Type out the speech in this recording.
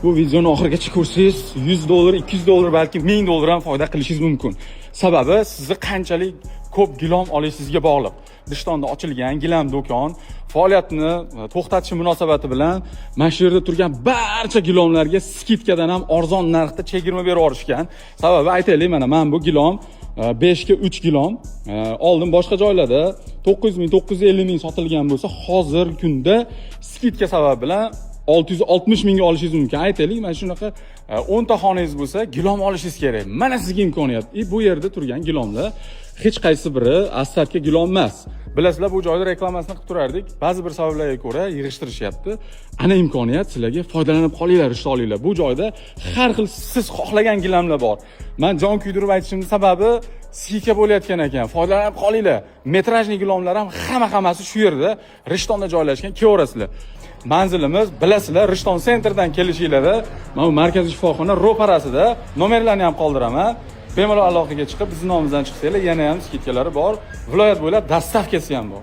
bu videoni oxirigacha ko'rsangiz $100, $200 balki $1000 ham foyda qilishingiz mumkin. Sababi sizni qanchalik ko'p gilam olishingizga bog'liq. Rishtonda ochilgan gilam do'kon faoliyatini to'xtatish munosabati bilan mana shu yerda turgan barcha gilamlarga skidkadan ham arzon narxda chegirma berib yuborishgan. Sababi aytaylik, mana men bu gilam 5 ga 3 gilam oldin boshqa joylarda 900 ming, 950 ming sotilgan bo'lsa, hozir kunda skidka sababi bilan 660 mingga olishingiz mumkin. Aytaylik, mana shunaqa 10 ta xonangiz bo'lsa, gilam olishingiz kerak. Mana sizga imkoniyat. Bu yerda turgan gilamlar hech qaysi biri asfaltga gilam emas. Bilasizlar, bu joyda reklamasini qilib turardik. Ba'zi bir sabablarga ko'ra yig'ishtirishyapti. Ana imkoniyat, sizlarga foydalanib qolinglar, ishtoninglar. Bu joyda har xil siz xohlagan gilamlar bor. Men jon kuydirib aytishimning sababi sika bo'layotgan ekan. Foydalanib qolinglar. Metrajli gilamlar ham hammasi shu yerda Rishtonda joylashgan. Kelaverasizlar. Manzilimiz bilasizlar, Rishton sentrdan kelishinglarda, mana bu markaziy shifoxona ro'parasida. Nomerlarni ham qoldiraman. Bemalol aloqaga chiqib, bizning nomimizdan chiqsanglar, yana ham skidkalari bor. Viloyat bo'ylab dastavkasi ham bor.